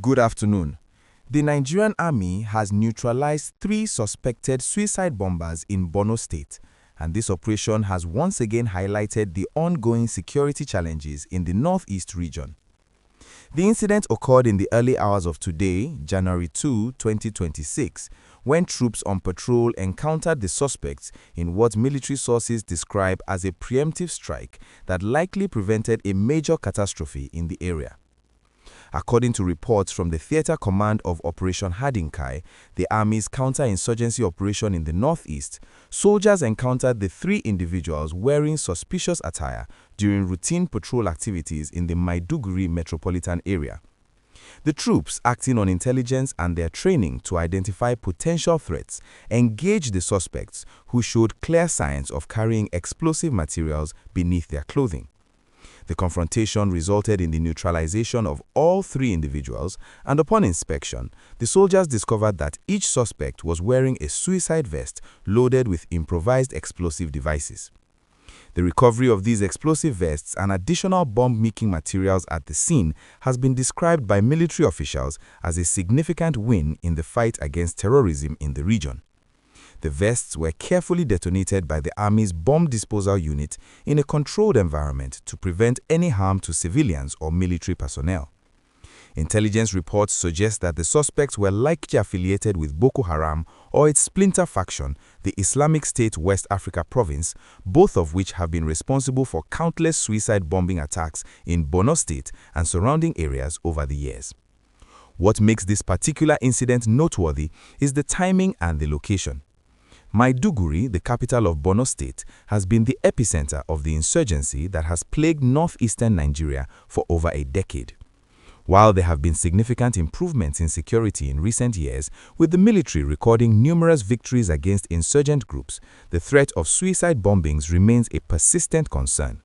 Good afternoon. The Nigerian army has neutralized 3 suspected suicide bombers in Borno State, and this operation has once again highlighted the ongoing security challenges in the northeast region. The incident occurred in the early hours of today, January 2, 2026, when troops on patrol encountered the suspects in what military sources describe as a preemptive strike that likely prevented a major catastrophe in the area. According to reports from the Theater Command of Operation Hadinkai, the Army's counter-insurgency operation in the northeast, soldiers encountered the 3 individuals wearing suspicious attire during routine patrol activities in the Maiduguri metropolitan area. The troops, acting on intelligence and their training to identify potential threats, engaged the suspects, who showed clear signs of carrying explosive materials beneath their clothing. The confrontation resulted in the neutralization of all 3 individuals, and upon inspection, the soldiers discovered that each suspect was wearing a suicide vest loaded with improvised explosive devices. The recovery of these explosive vests and additional bomb-making materials at the scene has been described by military officials as a significant win in the fight against terrorism in the region. The vests were carefully detonated by the Army's bomb disposal unit in a controlled environment to prevent any harm to civilians or military personnel. Intelligence reports suggest that the suspects were likely affiliated with Boko Haram or its splinter faction, the Islamic State West Africa Province, both of which have been responsible for countless suicide bombing attacks in Borno State and surrounding areas over the years. What makes this particular incident noteworthy is the timing and the location. Maiduguri, the capital of Borno State, has been the epicenter of the insurgency that has plagued northeastern Nigeria for over a decade. While there have been significant improvements in security in recent years, with the military recording numerous victories against insurgent groups, the threat of suicide bombings remains a persistent concern.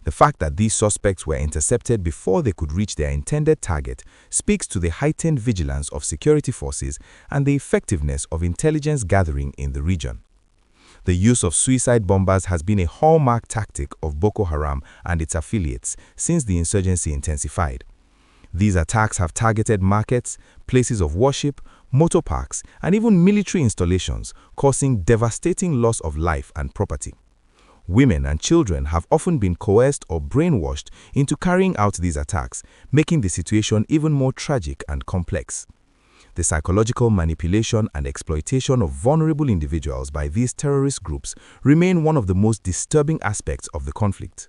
The fact that these suspects were intercepted before they could reach their intended target speaks to the heightened vigilance of security forces and the effectiveness of intelligence gathering in the region. The use of suicide bombers has been a hallmark tactic of Boko Haram and its affiliates since the insurgency intensified. These attacks have targeted markets, places of worship, motor parks, and even military installations, causing devastating loss of life and property. Women and children have often been coerced or brainwashed into carrying out these attacks, making the situation even more tragic and complex. The psychological manipulation and exploitation of vulnerable individuals by these terrorist groups remain one of the most disturbing aspects of the conflict.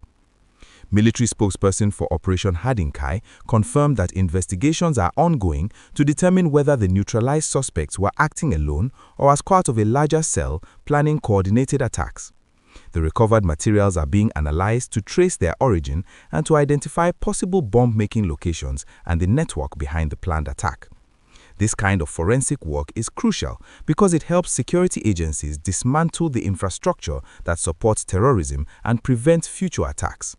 Military spokesperson for Operation Hadinkai confirmed that investigations are ongoing to determine whether the neutralized suspects were acting alone or as part of a larger cell planning coordinated attacks. The recovered materials are being analyzed to trace their origin and to identify possible bomb-making locations and the network behind the planned attack. This kind of forensic work is crucial because it helps security agencies dismantle the infrastructure that supports terrorism and prevent future attacks.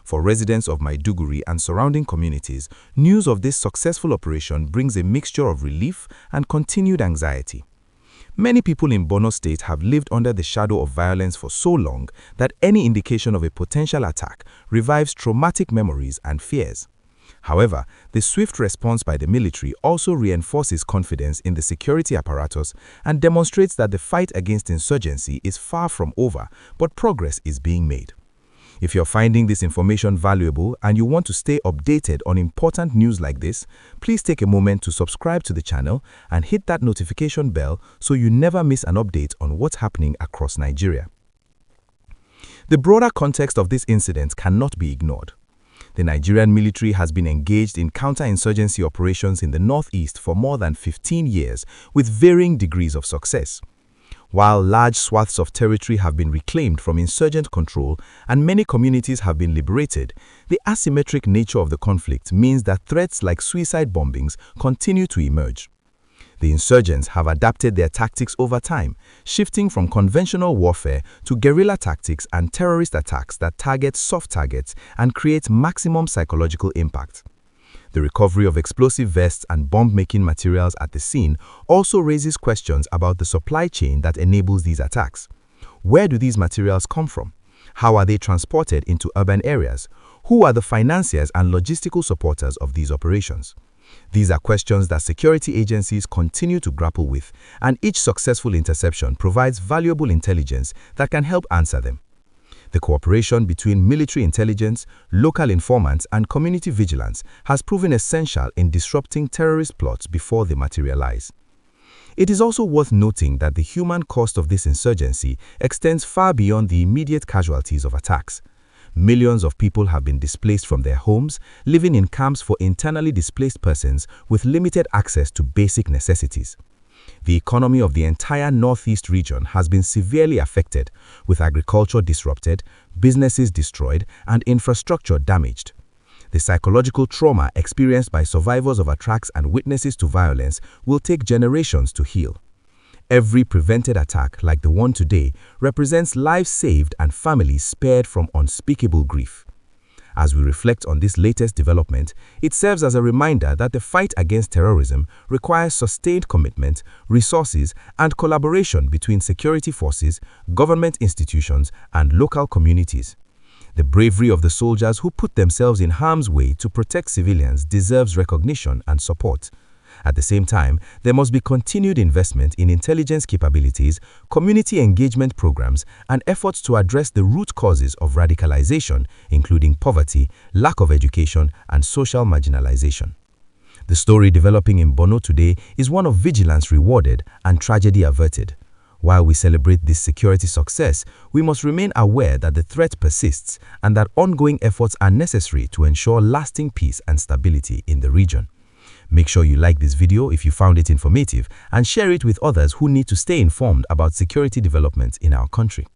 For residents of Maiduguri and surrounding communities, news of this successful operation brings a mixture of relief and continued anxiety. Many people in Borno State have lived under the shadow of violence for so long that any indication of a potential attack revives traumatic memories and fears. However, the swift response by the military also reinforces confidence in the security apparatus and demonstrates that the fight against insurgency is far from over, but progress is being made. If you're finding this information valuable and you want to stay updated on important news like this, please take a moment to subscribe to the channel and hit that notification bell so you never miss an update on what's happening across Nigeria. The broader context of this incident cannot be ignored. The Nigerian military has been engaged in counter-insurgency operations in the northeast for more than 15 years with varying degrees of success. While large swaths of territory have been reclaimed from insurgent control and many communities have been liberated, the asymmetric nature of the conflict means that threats like suicide bombings continue to emerge. The insurgents have adapted their tactics over time, shifting from conventional warfare to guerrilla tactics and terrorist attacks that target soft targets and create maximum psychological impact. The recovery of explosive vests and bomb-making materials at the scene also raises questions about the supply chain that enables these attacks. Where do these materials come from? How are they transported into urban areas? Who are the financiers and logistical supporters of these operations? These are questions that security agencies continue to grapple with, and each successful interception provides valuable intelligence that can help answer them. The cooperation between military intelligence, local informants, and community vigilance has proven essential in disrupting terrorist plots before they materialize. It is also worth noting that the human cost of this insurgency extends far beyond the immediate casualties of attacks. Millions of people have been displaced from their homes, living in camps for internally displaced persons with limited access to basic necessities. The economy of the entire northeast region has been severely affected, with agriculture disrupted, businesses destroyed, and infrastructure damaged. The psychological trauma experienced by survivors of attacks and witnesses to violence will take generations to heal. Every prevented attack, like the one today, represents lives saved and families spared from unspeakable grief. As we reflect on this latest development, it serves as a reminder that the fight against terrorism requires sustained commitment, resources, and collaboration between security forces, government institutions, and local communities. The bravery of the soldiers who put themselves in harm's way to protect civilians deserves recognition and support. At the same time, there must be continued investment in intelligence capabilities, community engagement programs, and efforts to address the root causes of radicalization, including poverty, lack of education, and social marginalization. The story developing in Borno today is one of vigilance rewarded and tragedy averted. While we celebrate this security success, we must remain aware that the threat persists and that ongoing efforts are necessary to ensure lasting peace and stability in the region. Make sure you like this video if you found it informative and share it with others who need to stay informed about security developments in our country.